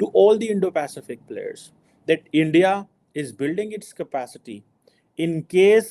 to all the Indo-Pacific players that India is building its capacity in case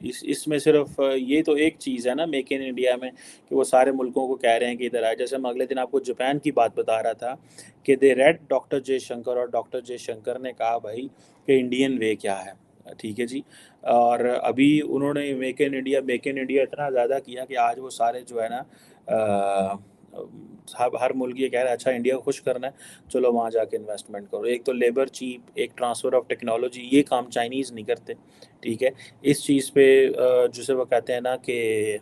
اس میں صرف یہ تو ایک چیز ہے نا میک ان انڈیا میں، کہ وہ سارے ملکوں کو کہہ رہے ہیں کہ ادھر آئے. جیسے میں اگلے دن آپ کو جاپان کی بات بتا رہا تھا کہ they read doctor J Shankar, اور ڈاکٹر جے شنکر نے کہا بھائی کہ انڈین وے کیا ہے. ٹھیک ہے جی. اور ابھی انہوں نے میک ان انڈیا اتنا زیادہ کیا کہ آج وہ سارے جو ہے نا ہر ملک یہ کہہ رہا ہے اچھا انڈیا کو خوش کرنا ہے چلو وہاں جا کے انویسٹمنٹ کرو. ایک تو لیبر چیپ، ایک ٹرانسفر آف ٹیکنالوجی، یہ کام چائنیز نہیں کرتے. ٹھیک ہے. اس چیز پہ جسے وہ کہتے ہیں نا کہ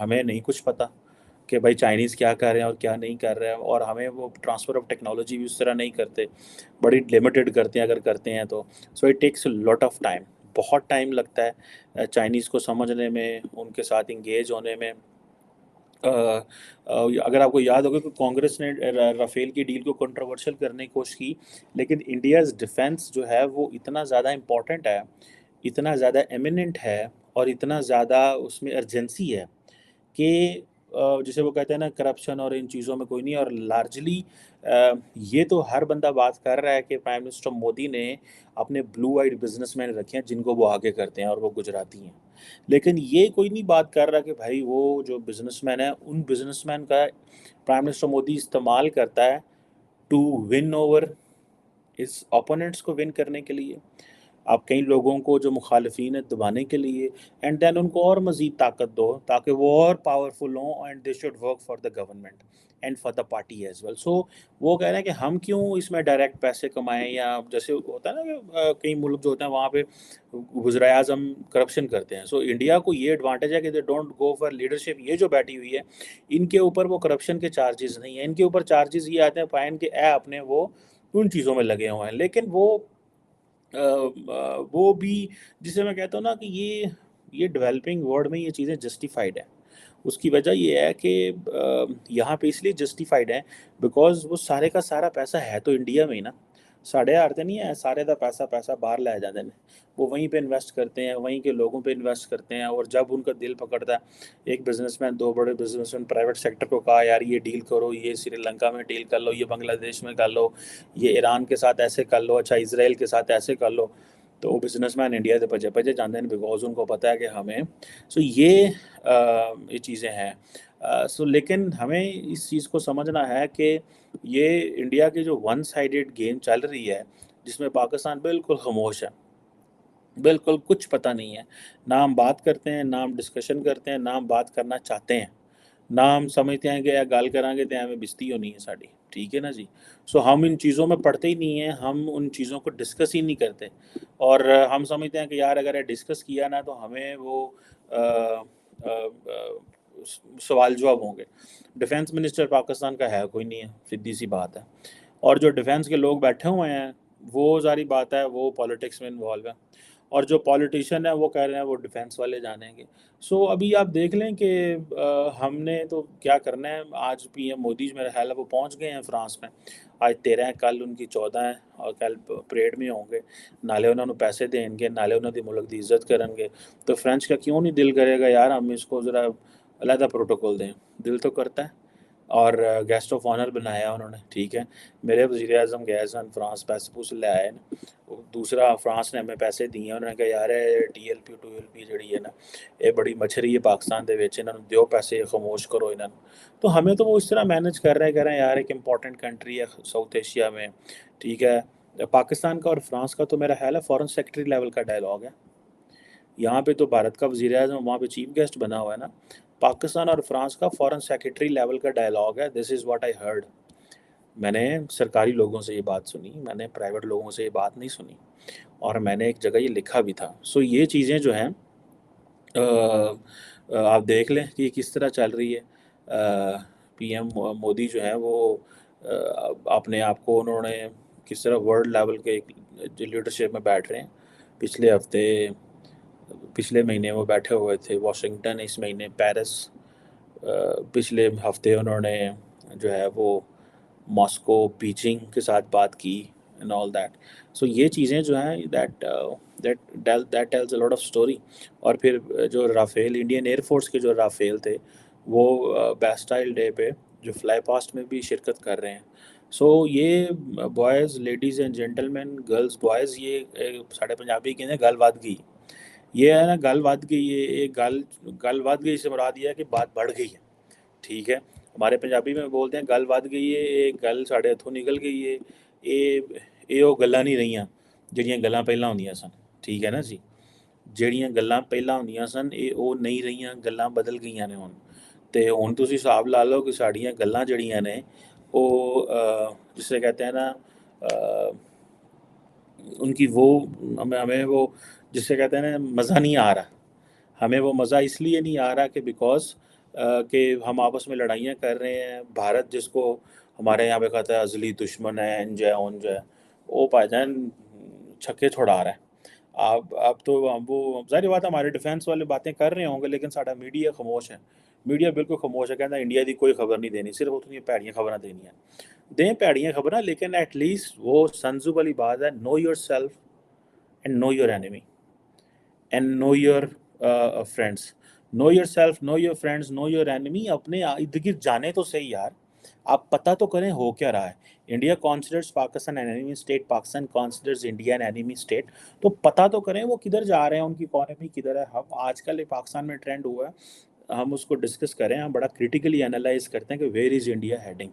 ہمیں نہیں کچھ پتہ کہ بھائی چائنیز کیا کر رہے ہیں اور کیا نہیں کر رہے ہیں، اور ہمیں وہ ٹرانسفر آف ٹیکنالوجی بھی اس طرح نہیں کرتے، بڑی لمیٹڈ کرتے ہیں اگر کرتے ہیں تو. So it takes lot of time, بہت ٹائم لگتا ہے چائنیز کو سمجھنے میں، ان کے ساتھ انگیج ہونے میں. اگر آپ کو یاد ہوگا کہ کانگریس نے رافیل کی ڈیل کو کنٹروورشل کرنے کی کوشش کی، لیکن انڈیاز ڈیفنس جو ہے وہ اتنا زیادہ امپورٹنٹ ہے، اتنا زیادہ ایمیننٹ ہے، اور اتنا زیادہ اس میں ارجنسی ہے کہ جسے وہ کہتے ہیں نا کرپشن اور ان چیزوں میں کوئی نہیں. اور لارجلی یہ تو ہر بندہ بات کر رہا ہے کہ پرائم منسٹر مودی نے اپنے بلو آئیڈ بزنس مین رکھے ہیں جن کو وہ آگے کرتے ہیں اور وہ گجراتی ہیں، لیکن یہ کوئی نہیں بات کر رہا کہ بھائی وہ جو بزنس مین ہے ان بزنس مین کا پرائم منسٹر مودی استعمال کرتا ہے to win over his opponents کو ون کرنے کے لیے، آپ کئی لوگوں کو جو مخالفین ہیں دبانے کے لیے، اینڈ دین ان کو اور مزید طاقت دو تاکہ وہ اور پاورفل ہوں، and they should work for the government and for the party as well. So وہ کہہ رہے ہیں کہ ہم کیوں اس میں ڈائریکٹ پیسے کمائیں، یا جیسے ہوتا ہے نا کہ کئی ملک جو ہوتے ہیں وہاں پہ وزرائے اعظم کرپشن کرتے ہیں. سو انڈیا کو یہ ایڈوانٹیج ہے کہ they don't go for leadership. یہ جو بیٹھی ہوئی ہے ان کے اوپر وہ کرپشن کے چارجز نہیں ہیں، ان کے اوپر چارجز یہ آتے ہیں فائن کے اے اپنے وہ ان چیزوں میں لگے ہوئے ہیں. لیکن وہ بھی جسے میں کہتا ہوں نا کہ یہ ڈیولپنگ ورلڈ میں یہ چیزیں جسٹیفائڈ ہیں. اس کی وجہ یہ ہے کہ یہاں پہ اس لیے جسٹیفائڈ ہے بیکاز وہ سارے کا سارا پیسہ ہے تو انڈیا میں ہی نا. ساڑھے آتے نہیں ہے سارے کا پیسہ باہر لایا جاتے ہیں، وہ وہیں پہ انویسٹ کرتے ہیں، وہیں کے لوگوں پہ انویسٹ کرتے ہیں. اور جب ان کا دل پکڑتا ہے، ایک بزنس مین، دو بڑے بزنس مین پرائیویٹ سیکٹر کو کہا یار یہ ڈیل کرو، یہ سری لنکا میں ڈیل کر لو، یہ بنگلہ دیش میں کر لو، یہ ایران کے ساتھ ایسے کر لو، اچھا اسرائیل کے ساتھ ایسے کر لو، تو وہ بزنس مین انڈیا سے پجے جاتے ہیں بیکاز ان کو پتہ ہے کہ ہمیں. سو یہ چیزیں ہیں. سو لیکن ہمیں اس چیز کو سمجھنا ہے کہ یہ انڈیا کی جو ون سائیڈڈ گیم چل رہی ہے جس میں پاکستان بالکل خاموش ہے، بالکل کچھ پتہ نہیں ہے. نہ ہم بات کرتے ہیں، نہ ہم ڈسکشن کرتے ہیں، نہ ہم بات کرنا چاہتے ہیں، نہ ہم سمجھتے ہیں کہ گال کریں گے تو ہمیں بستی ہونی ہے ساڑی. ٹھیک ہے نا جی. سو ہم ان چیزوں میں پڑھتے ہی نہیں ہیں، ہم ان چیزوں کو ڈسکس ہی نہیں کرتے. اور ہم سمجھتے ہیں کہ یار اگر ڈسکس کیا نا تو ہمیں وہ سوال جواب ہوں گے. ڈیفنس منسٹر پاکستان کا ہے کوئی نہیں ہے، سیدھی سی بات ہے. اور جو ڈیفنس کے لوگ بیٹھے ہوئے ہیں وہ ظاہری بات ہے وہ پالیٹکس میں انوالو ہے، اور جو پالیٹیشین ہے وہ کہہ رہے ہیں وہ ڈیفنس والے جانیں گے. سو ابھی آپ دیکھ لیں کہ ہم نے تو کیا کرنا ہے. آج پی ایم مودی میرا خیال ہے وہ پہنچ گئے ہیں فرانس میں، آج 13 ہیں، کل ان کی 14 ہیں، اور کل پریڈ میں ہوں گے. نالے انہوں نے پیسے دیں گے، نالے انہوں نے ملک دی عزت کریں گے. تو فرینچ کا کیوں نہیں دل کرے گا یار ہم اس کو ذرا علیحدہ پروٹوکول دیں. دل تو کرتا ہے. اور گیسٹ آف آنر بنایا انہوں نے. ٹھیک ہے. میرے وزیر اعظم گئے سن فرانس، پیسے پوسے لے آئے نا. دوسرا فرانس نے ہمیں پیسے دیے، انہوں نے کہا یار T L P to L P جڑی ہے نا یہ بڑی مچھری ہے پاکستان دے وچ، انہوں نے دیو پیسے خاموش کرو انہوں نے. تو ہمیں تو وہ اس طرح مینج کر رہے ہیں یار، ایک امپورٹنٹ کنٹری ہے ساؤتھ ایشیا میں. ٹھیک ہے. پاکستان کا اور فرانس کا تو میرا خیال ہے فورن سیکرٹری لیول کا ڈائلاگ ہے. یہاں پہ تو بھارت کا وزیر اعظم وہاں پہ چیف گیسٹ بنا ہوا ہے نا. پاکستان اور فرانس کا فورن سیکرٹری لیول کا ڈائلاگ ہے. دس از واٹ آئی ہرڈ. میں نے سرکاری لوگوں سے یہ بات سنی، میں نے پرائیویٹ لوگوں سے یہ بات نہیں سنی، اور میں نے ایک جگہ یہ لکھا بھی تھا. سو یہ چیزیں جو ہیں آپ دیکھ لیں کہ یہ کس طرح چل رہی ہے. پی ایم مودی جو ہیں وہ اپنے آپ کو انہوں نے کس طرح ورلڈ لیول کے لیڈرشپ میں بیٹھ رہے ہیں. پچھلے مہینے وہ بیٹھے ہوئے تھے واشنگٹن، اس مہینے پیرس، پچھلے ہفتے انہوں نے جو ہے وہ ماسکو بیجنگ کے ساتھ بات کی اینڈ آل دیٹ. سو یہ چیزیں جو ہیں that tells a lot of story. اور پھر جو رافیل، انڈین ایئر فورس کے جو رافیل تھے وہ بیسٹائل ڈے پہ جو فلائی پاسٹ میں بھی شرکت کر رہے ہیں. سو یہ boys, ladies and gentlemen, girls boys, یہ ساڑھے پنجابی کہتے ہیں گل ود گئی. یہ ہے نا گل ود گئی ہے، ایک گل ود گئی سے مراد یہ ہے کہ بات بڑھ گئی ہے، ٹھیک ہے. ہمارے پنجابی میں بولتے ہیں گل ود گئی ہے، ایک گل ساڑے ہتھوں نکل گئی ہے. یہ وہ گلاں نہیں رہیاں جہڑیاں گلاں پہلاں ہوندیاں سن، ٹھیک ہے نا جی. جہڑیاں گلاں پہلاں ہوندیاں سن وہ نہیں رہیاں، گلاں بدل گئیاں نے ہن. تے ہن تسی حساب لا لو کہ ساڈیاں گلاں جڑیاں نے وہ جسے کہتے ہیں نا ان کی وہ ہمیں وہ جسے کہتے ہیں نا مزہ نہیں آ رہا. ہمیں وہ مزہ اس لیے نہیں آ رہا کہ بیکاز کہ ہم آپس میں لڑائیاں کر رہے ہیں. بھارت جس کو ہمارے یہاں پہ کہتا ہے ازلی دشمن ہے، ان جو ہے اون جو ہے، وہ بھائی جان چھکے چھڑا رہا ہے. اب تو وہ ظاہر بات ہے ہمارے ڈیفینس والے باتیں کر رہے ہوں گے، لیکن ساڈا میڈیا خاموش ہے. میڈیا بالکل خاموش ہے، کہنا انڈیا دی کوئی خبر نہیں دینی، صرف اتنی پیڑیاں خبریں دینی ہیں. دیں پیڑیاں خبریں، لیکن ایٹ لیسٹ وہ سنزو والی بات ہے، know yourself and know your enemy and know your friends. Know yourself, know your friends, know your enemy. اپنے ارد گرد جانے تو صحیح یار، آپ پتہ تو کریں ہو کیا رہا ہے. India considers Pakistan an enemy state, Pakistan considers India an enemy state. تو پتہ تو کریں وہ کدھر جا رہے ہیں، ان کی اکانومی کدھر ہے. ہم آج کل ایک پاکستان میں ٹرینڈ ہوا ہے، ہم اس کو ڈسکس کریں، ہم بڑا کریٹیکلی انالائز کرتے ہیں کہ ویئر از انڈیا ہیڈنگ،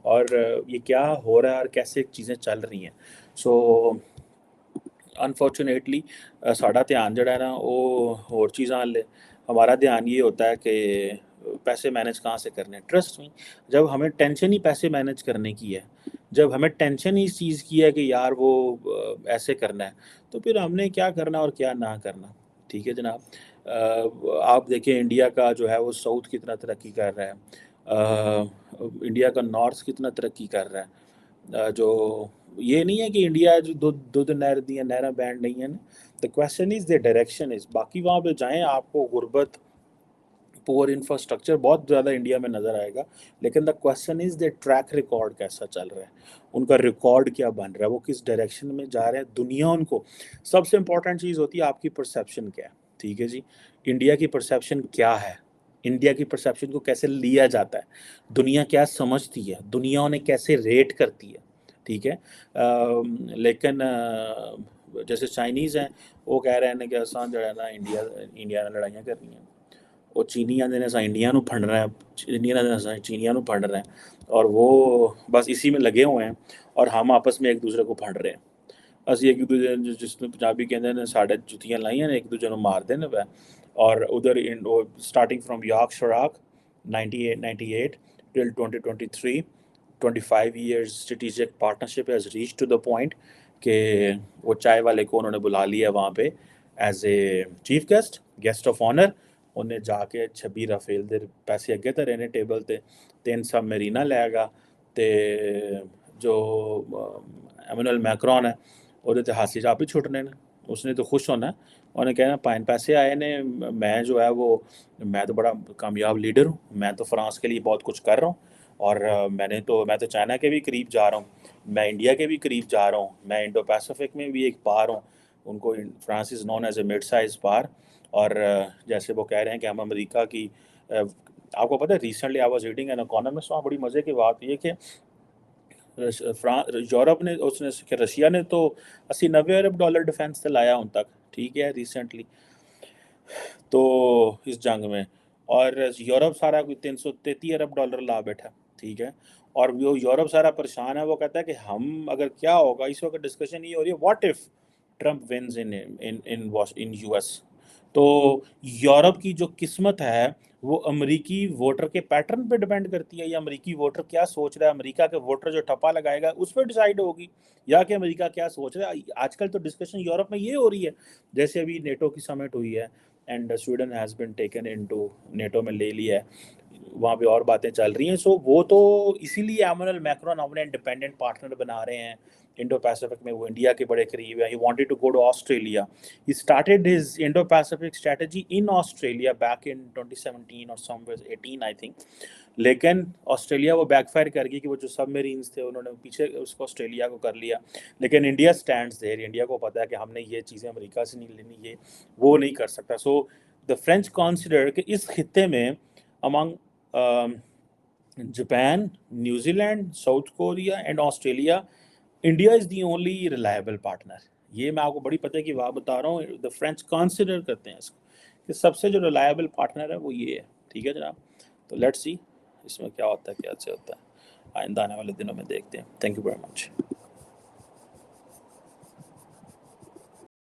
اور یہ کیا ہو رہا ہے اور کیسے چیزیں چل رہی ہیں. سو انفارچونیٹلی ساڈا دھیان جڑا ہے نا وہ اور چیزاں لے. ہمارا دھیان یہ ہوتا ہے کہ پیسے مینج کہاں سے کرنے. ٹرسٹ میں جب ہمیں ٹینشن ہی پیسے مینج کرنے کی ہے، جب ہمیں ٹینشن ہی اس چیز کی ہے کہ یار وہ ایسے کرنا ہے، تو پھر ہم نے کیا کرنا اور کیا نہ کرنا. ٹھیک ہے جناب. آپ دیکھیں انڈیا کا جو ہے وہ ساؤتھ کتنا ترقی کر رہا ہے، انڈیا کا نارتھ کتنا ترقی کر رہا ہے. جو یہ نہیں ہے کہ انڈیا جو دو نہر دیا نہریں بینڈ نہیں ہیں. The question is the direction is. باقی وہاں پہ جائیں آپ کو غربت، پور انفراسٹرکچر بہت زیادہ انڈیا میں نظر آئے گا، لیکن the question is the track record کیسا چل رہا ہے، ان کا ریکارڈ کیا بن رہا ہے، وہ کس ڈائریکشن میں جا رہے ہیں. دنیا ان کو سب سے امپورٹنٹ چیز ہوتی ہے آپ کی پرسیپشن کیا ہے. ٹھیک ہے جی. انڈیا کی پرسیپشن کیا ہے، انڈیا کی پرسیپشن کو کیسے لیا جاتا ہے، دنیا کیا سمجھتی ہے، دنیا انہیں کیسے ریٹ کرتی ہے. ٹھیک ہے. لیکن جیسے چائنیز ہیں وہ کہہ رہے ہیں کہ آسان جو ہے نا انڈیا نے لڑائیاں کرنی ہیں. وہ چینی آدھے نے اساں انڈیا نو پھنڈنا ہے، انڈیا آدھے اساں چینیا نو پھنڈنا ہے، اور وہ بس اسی میں لگے ہوئے ہیں، اور ہم آپس میں ایک دوسرے کو پھنڈ رہے ہیں. اسی ایک دوسرے جس میں پنجابی کہتے ہیں ساڑھے جتیاں لائیاں نے ایک دوسرے کو مار دینے پہ. اور ادھر اسٹارٹنگ فرام یارک شراک 98 till 2023 25 years strategic partnership has reached to the point کہ وہ چائے والے کو انہوں نے بلا لیا وہاں پہ as a chief guest of honour. انہیں جا کے 26 رافیل دے پیسے اگے تے رہنے ٹیبل تے 3 سب میرینا لے گا تے جو ایمنول میکرون ہے وہ تے ہاتھ سے آپ ہی چھٹنے نے. اس نے تو خوش ہونا ہے، انہیں کہنا 5 پیسے آئے نے، میں جو ہے وہ میں تو بڑا کامیاب لیڈر ہوں، میں تو فرانس کے لیے بہت کچھ کر رہا ہوں، اور میں تو چائنا کے بھی قریب جا رہا ہوں، میں انڈیا کے بھی قریب جا رہا ہوں، میں انڈو پیسیفک میں بھی ایک پار ہوں. ان کو France is known as a mid size power. اور جیسے وہ کہہ رہے ہیں کہ ہم امریکہ کی آپ کو پتہ ہے recently I was reading an economist, وہاں بڑی مزے کی بات یہ کہ یورپ نے اس نے کہ رشیا نے تو 80-90 ارب ڈالر ڈیفینس سے لایا ان تک. ٹھیک ہے ریسنٹلی تو اس جنگ میں، اور یورپ سارا کوئی 333 ارب ڈالر لا بیٹھا. ٹھیک ہے. اور وہ یورپ سارا پریشان ہے، وہ کہتا ہے کہ ہم اگر کیا ہوگا، اس وقت ڈسکشن یہ ہو رہی ہے what if Trump wins in U S. تو یورپ کی جو قسمت ہے وہ امریکی ووٹر کے پیٹرن پہ ڈیپینڈ کرتی ہے، یا امریکی ووٹر کیا سوچ رہا ہے، امریکہ کے ووٹر جو ٹھپا لگائے گا اس پہ ڈیسائیڈ ہوگی، یا کہ امریکہ کیا سوچ رہا ہے. آج کل تو ڈسکشن یورپ میں یہ ہو رہی ہے، جیسے ابھی نیٹو کی سمٹ ہوئی ہے and Sweden has been taken into NATO میں لے لیا ہے، وہاں پہ اور باتیں چل رہی ہیں. سو وہ تو اسی لیے ایمنول میکرون اپنے انڈیپینڈنٹ پارٹنر بنا رہے ہیں انڈو پیسیفک میں. وہ انڈیا کے بڑے قریب ہے. He wanted to go to Australia. He started his Indo-Pacific strategy in Australia back in 2017 or somewhere 18 I think. لیکن آسٹریلیا وہ بیک فائر کر گئی کہ وہ جو سب میرینز تھے انہوں نے پیچھے اس کو آسٹریلیا کو کر لیا. لیکن انڈیا سٹینڈز دیر، انڈیا کو پتہ ہے کہ ہم نے یہ چیزیں امریکہ سے نہیں لینی، یہ وہ نہیں کر سکتا. سو دا فرینچ کانسیڈر کہ اس خطے میں among Japan, New Zealand, South Korea and Australia, India is the only reliable partner. یہ میں آپ کو بڑی پتہ کی بات بتا رہا ہوں، دا فرینچ کنسیڈر کرتے ہیں اس کو کہ سب سے جو ریلائبل پارٹنر ہے وہ یہ ہے. ٹھیک ہے جناب، تو لیٹس سی اس میں کیا ہوتا ہے، کیا سے ہوتا ہے، آئندہ آنے والے دنوں میں دیکھتے ہیں. Thank you very much.